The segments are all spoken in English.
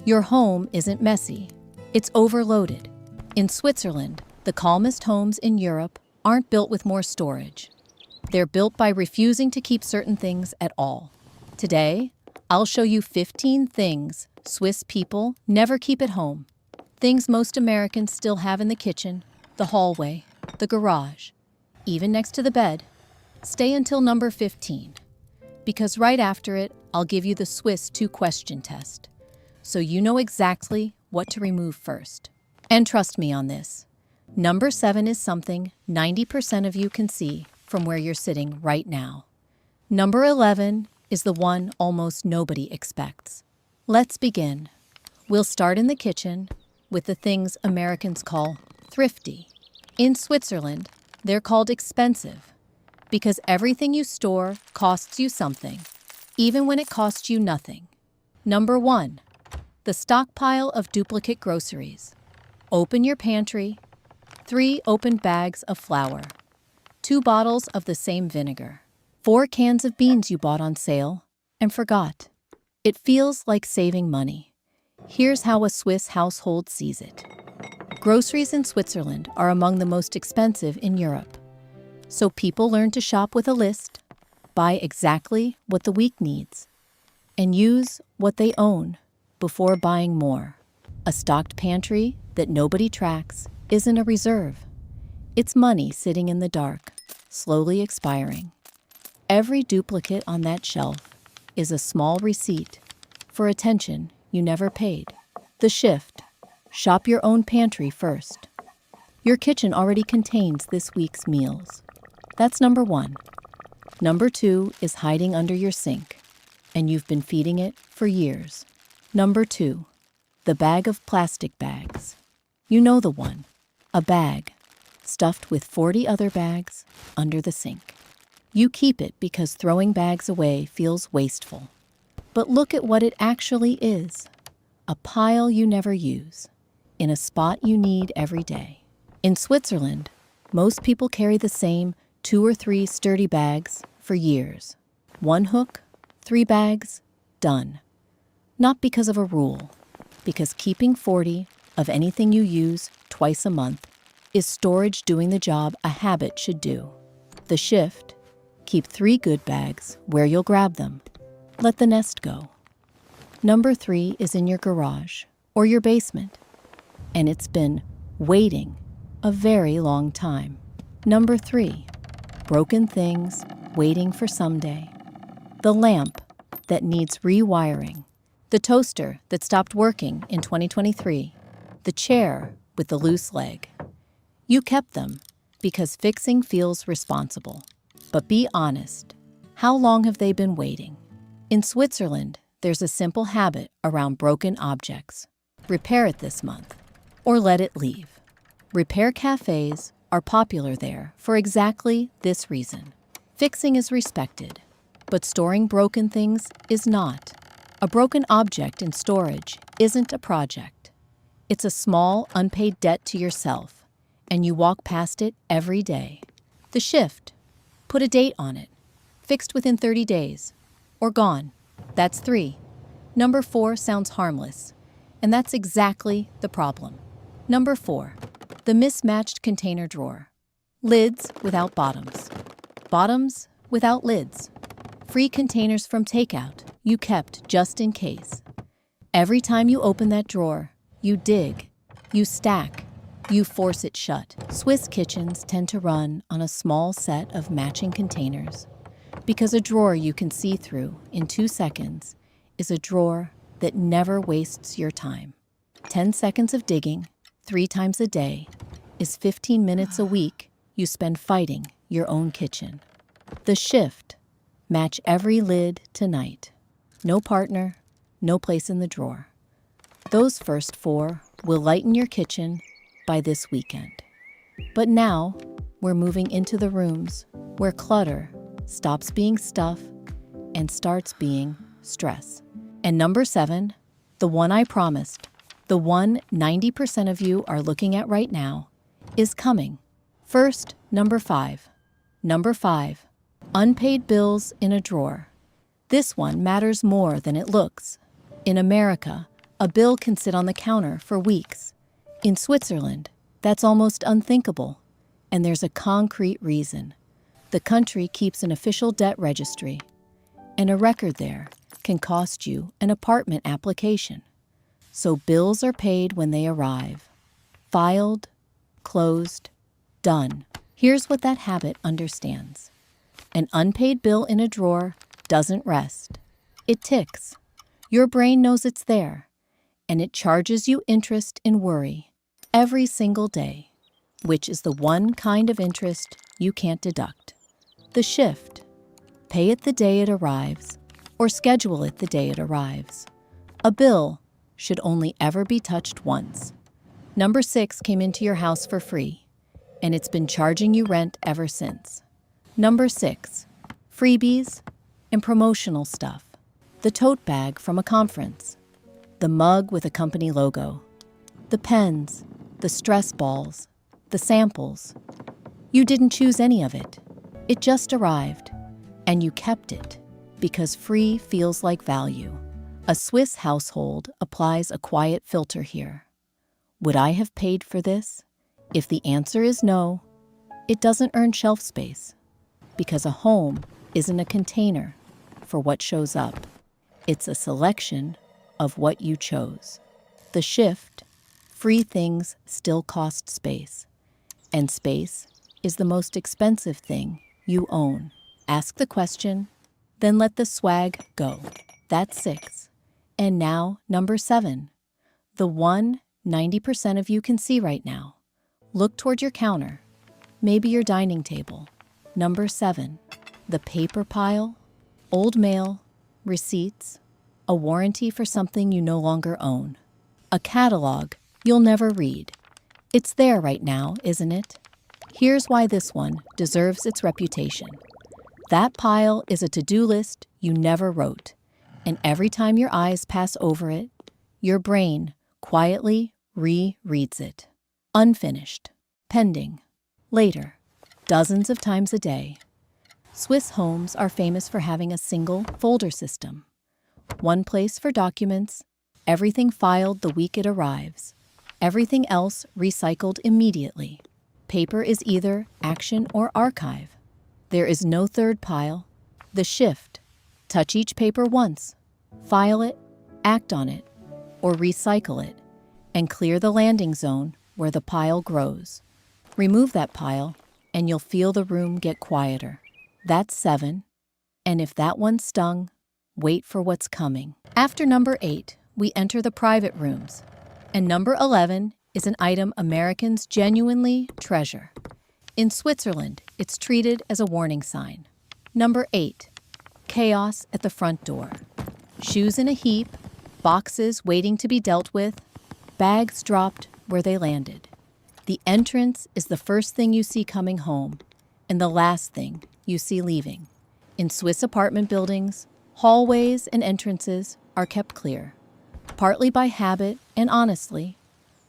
Your home isn't messy. It's overloaded. In Switzerland, the calmest homes in Europe aren't built with more storage. They're built by refusing to keep certain things at all. Today, I'll show you 15 things Swiss people never keep at home. Things most Americans still have in the kitchen, the hallway, the garage, even next to the bed. Stay until number 15, because right after it, I'll give you the Swiss 2-question test, so you know exactly what to remove first. And trust me on this, number 7 is something 90% of you can see from where you're sitting right now. Number 11 is the one almost nobody expects. Let's begin. We'll start in the kitchen with the things Americans call thrifty. In Switzerland, they're called expensive because everything you store costs you something, even when it costs you nothing. Number 1, the stockpile of duplicate groceries. Open your pantry, 3 opened bags of flour, 2 bottles of the same vinegar, 4 cans of beans you bought on sale and forgot. It feels like saving money. Here's how a Swiss household sees it. Groceries in Switzerland are among the most expensive in Europe. So people learn to shop with a list, buy exactly what the week needs, and use what they own before buying more. A stocked pantry that nobody tracks isn't a reserve. It's money sitting in the dark, slowly expiring. Every duplicate on that shelf is a small receipt for attention you never paid. The shift. Shop your own pantry first. Your kitchen already contains this week's meals. That's number 1. Number 2 is hiding under your sink, and you've been feeding it for years. Number 2, the bag of plastic bags. You know the one. A bag stuffed with 40 other bags under the sink. You keep it because throwing bags away feels wasteful. But look at what it actually is. A pile you never use, in a spot you need every day. In Switzerland, most people carry the same 2 or 3 sturdy bags for years. 1 hook, 3 bags, done. Not because of a rule, because keeping 40 of anything you use twice a month is storage doing the job a habit should do. The shift. Keep 3 good bags where you'll grab them. Let the nest go. Number 3 is in your garage or your basement, and it's been waiting a very long time. Number 3, broken things waiting for someday. The lamp that needs rewiring. The toaster that stopped working in 2023. The chair with the loose leg. You kept them because fixing feels responsible. But be honest, how long have they been waiting? In Switzerland, there's a simple habit around broken objects. Repair it this month, or let it leave. Repair cafes are popular there for exactly this reason. Fixing is respected, but storing broken things is not. A broken object in storage isn't a project. It's a small, unpaid debt to yourself, and you walk past it every day. The shift. Put a date on it. Fixed within 30 days. Or gone. That's 3. Number 4 sounds harmless, and that's exactly the problem. Number 4, the mismatched container drawer. Lids without bottoms. Bottoms without lids. Free containers from takeout you kept just in case. Every time you open that drawer, you dig, you stack, you force it shut. Swiss kitchens tend to run on a small set of matching containers because a drawer you can see through in 2 seconds is a drawer that never wastes your time. 10 seconds of digging, 3 times a day, is 15 minutes a week you spend fighting your own kitchen. The shift. Match every lid tonight. No partner, no place in the drawer. Those first 4 will lighten your kitchen by this weekend. But now, we're moving into the rooms where clutter stops being stuff and starts being stress. And number 7, the one I promised, the one 90% of you are looking at right now, is coming. First, number 5. Number 5, unpaid bills in a drawer. This one matters more than it looks. In America, A bill can sit on the counter for weeks. In Switzerland, that's almost unthinkable, and there's a concrete reason. The country keeps an official debt registry, and a record there can cost you an apartment application. So bills are paid when they arrive. Filed, closed, done. Here's what that habit understands. An unpaid bill in a drawer doesn't rest. It ticks. Your brain knows it's there, and it charges you interest and worry every single day, which is the one kind of interest you can't deduct. The shift. Pay it the day it arrives, or schedule it the day it arrives. A bill should only ever be touched once. Number 6 came into your house for free, and it's been charging you rent ever since. Number 6, freebies and promotional stuff. The tote bag from a conference, the mug with a company logo, the pens, the stress balls, the samples. You didn't choose any of it. It just arrived, and you kept it because free feels like value. A Swiss household applies a quiet filter here. Would I have paid for this? If the answer is no, it doesn't earn shelf space, because a home isn't a container for what shows up. It's a selection of what you chose. The shift, free things still cost space, and space is the most expensive thing you own. Ask the question, then let the swag go. That's 6. And now, number 7, the one 90% of you can see right now. Look toward your counter, maybe your dining table. Number 7, the paper pile, old mail, receipts, a warranty for something you no longer own, a catalog you'll never read. It's there right now, isn't it? Here's why this one deserves its reputation. That pile is a to-do list you never wrote, and every time your eyes pass over it, your brain quietly rereads it. Unfinished, pending, later, dozens of times a day. Swiss homes are famous for having a single folder system. One place for documents, everything filed the week it arrives, everything else recycled immediately. Paper is either action or archive. There is no third pile. The shift. Touch each paper once, file it, act on it, or recycle it, and clear the landing zone where the pile grows. Remove that pile, and you'll feel the room get quieter. That's 7. And if that one stung, wait for what's coming. After number 8, we enter the private rooms. And number 11 is an item Americans genuinely treasure. In Switzerland, it's treated as a warning sign. Number 8, chaos at the front door. Shoes in a heap, boxes waiting to be dealt with, bags dropped where they landed. The entrance is the first thing you see coming home, and the last thing you see leaving. In Swiss apartment buildings, hallways and entrances are kept clear, partly by habit and honestly,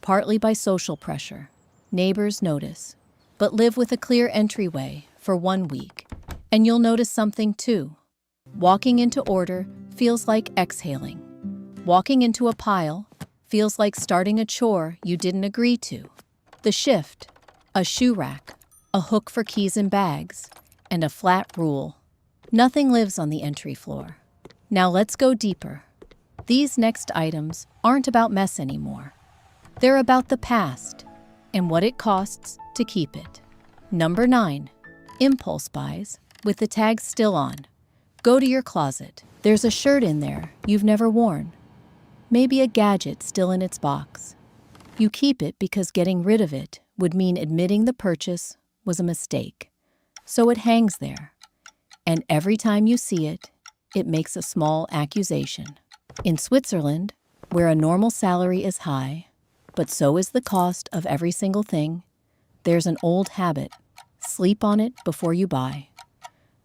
partly by social pressure. Neighbors notice, but live with a clear entryway for 1 week, and you'll notice something too. Walking into order feels like exhaling. Walking into a pile feels like starting a chore you didn't agree to. The shift, a shoe rack, a hook for keys and bags, and a flat rule. Nothing lives on the entry floor. Now let's go deeper. These next items aren't about mess anymore. They're about the past and what it costs to keep it. Number 9, impulse buys with the tag still on. Go to your closet. There's a shirt in there you've never worn. Maybe a gadget still in its box. You keep it because getting rid of it would mean admitting the purchase was a mistake. So it hangs there. And every time you see it, it makes a small accusation. In Switzerland, where a normal salary is high, but so is the cost of every single thing, there's an old habit. Sleep on it before you buy.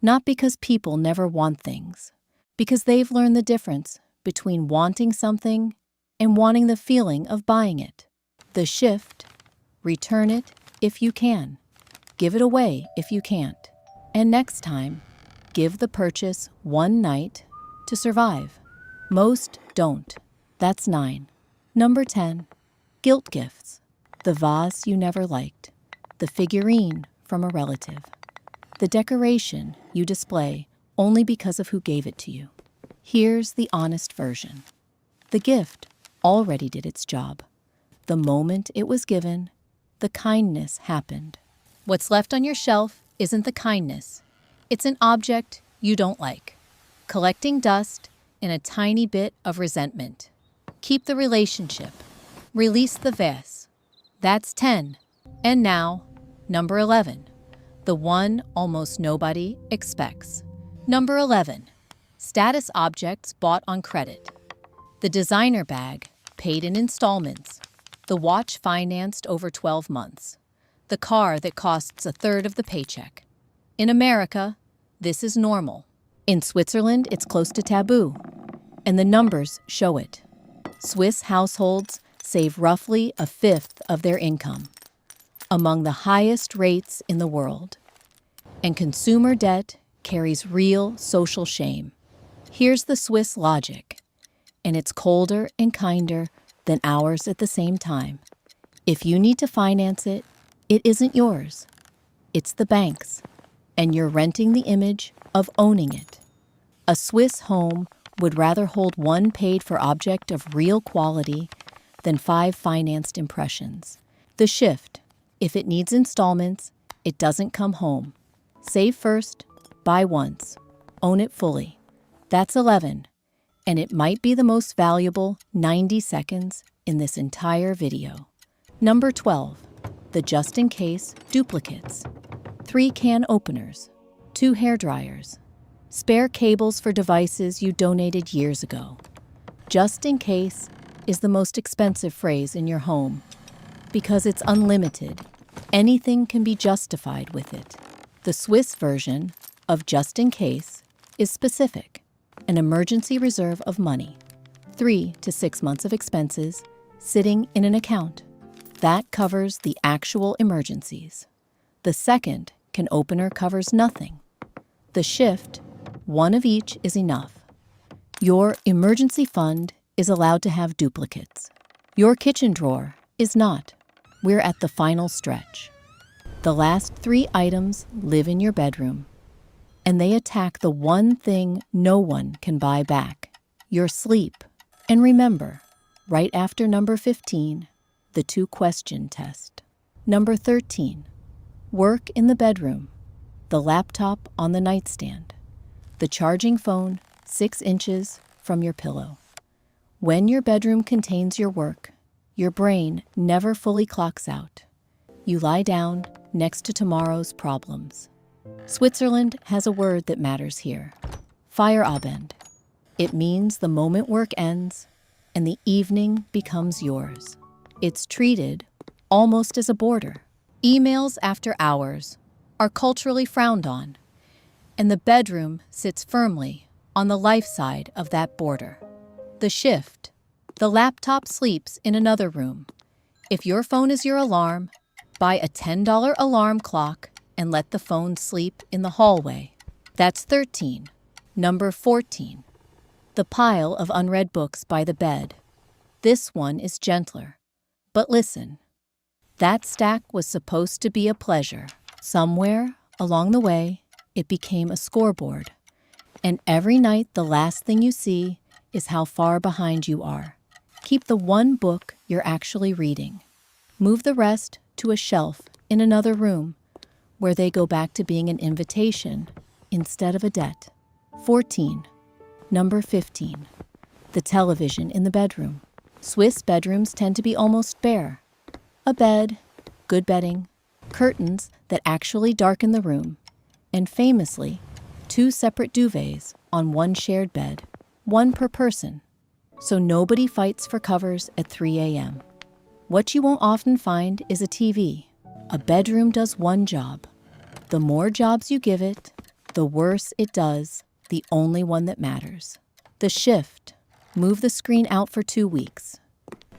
Not because people never want things, because they've learned the difference between wanting something and wanting the feeling of buying it. The shift, return it if you can. Give it away if you can't. And next time, give the purchase one night to survive. Most don't. That's 9. Number 10. Guilt gifts. The vase you never liked. The figurine from a relative. The decoration you display only because of who gave it to you. Here's the honest version. The gift already did its job. The moment it was given, the kindness happened. What's left on your shelf isn't the kindness. It's an object you don't like. Collecting dust and a tiny bit of resentment. Keep the relationship. Release the vase. That's 10. And now, number 11. The one almost nobody expects. Number 11. Status objects bought on credit. The designer bag, paid in installments. The watch financed over 12 months. The car that costs a third of the paycheck. In America, this is normal. In Switzerland, it's close to taboo. And the numbers show it. Swiss households save roughly a fifth of their income, among the highest rates in the world. And consumer debt carries real social shame. Here's the Swiss logic, and it's colder and kinder than ours at the same time. If you need to finance it, it isn't yours. It's the bank's, and you're renting the image of owning it. A Swiss home would rather hold one paid-for object of real quality than 5 financed impressions. The shift. If it needs installments, it doesn't come home. Save first, buy once, own it fully. That's 11, and it might be the most valuable 90 seconds in this entire video. Number 12, the just-in-case duplicates. 3 can openers, 2 hair dryers, spare cables for devices you donated years ago. Just in case is the most expensive phrase in your home because it's unlimited. Anything can be justified with it. The Swiss version of just in case is specific, an emergency reserve of money, 3 to 6 months of expenses sitting in an account. That covers the actual emergencies. The second can opener covers nothing. The shift, 1 of each is enough. Your emergency fund is allowed to have duplicates. Your kitchen drawer is not. We're at the final stretch. The last 3 items live in your bedroom, and they attack the one thing no one can buy back, your sleep. And remember, right after number 15, the 2-question test. Number 13, work in the bedroom, the laptop on the nightstand, the charging phone 6 inches from your pillow. When your bedroom contains your work, your brain never fully clocks out. You lie down next to tomorrow's problems. Switzerland has a word that matters here, Feierabend. It means the moment work ends and the evening becomes yours. It's treated almost as a border. Emails after hours are culturally frowned on, and the bedroom sits firmly on the life side of that border. The shift. The laptop sleeps in another room. If your phone is your alarm, buy a $10 alarm clock and let the phone sleep in the hallway. That's 13. Number 14. The pile of unread books by the bed. This one is gentler. But listen, that stack was supposed to be a pleasure. Somewhere along the way, it became a scoreboard. And every night, the last thing you see is how far behind you are. Keep the one book you're actually reading. Move the rest to a shelf in another room where they go back to being an invitation instead of a debt. 14. Number 15. The television in the bedroom. Swiss bedrooms tend to be almost bare. A bed, good bedding, curtains that actually darken the room, and famously, 2 separate duvets on one shared bed, 1 per person, so nobody fights for covers at 3 a.m. What you won't often find is a TV. A bedroom does one job. The more jobs you give it, the worse it does the only one that matters. The shift. Move the screen out for 2 weeks.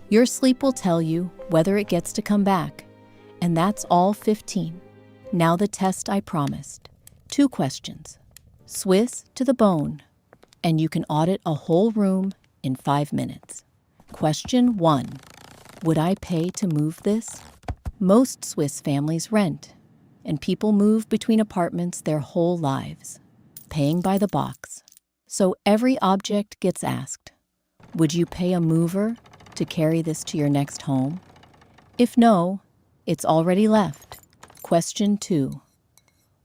Your sleep will tell you whether it gets to come back. And that's all 15. Now the test I promised. 2 questions. Swiss to the bone. And you can audit a whole room in 5 minutes. Question 1. Would I pay to move this? Most Swiss families rent, and people move between apartments their whole lives, paying by the box. So every object gets asked, would you pay a mover to carry this to your next home? If no, it's already left. Question 2.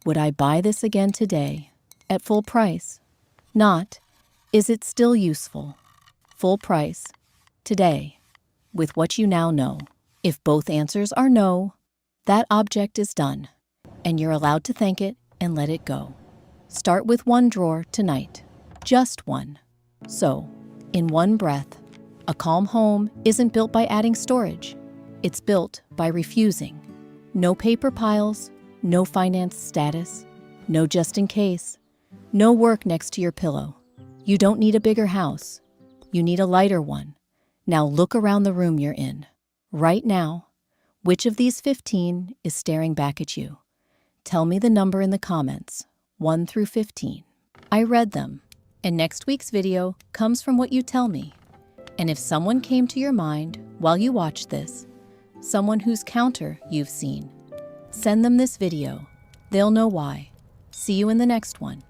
Would I buy this again today, at full price? Not, is it still useful? Full price, today, with what you now know. If both answers are no, that object is done, and you're allowed to thank it and let it go. Start with one drawer tonight, just one. So, in one breath, a calm home isn't built by adding storage. It's built by refusing. No paper piles, no finance status, no just in case, no work next to your pillow. You don't need a bigger house. You need a lighter one. Now look around the room you're in. Right now, which of these 15 is staring back at you? Tell me the number in the comments, 1 through 15. I read them, and next week's video comes from what you tell me. And if someone came to your mind while you watched this, someone whose counter you've seen, send them this video. They'll know why. See you in the next one.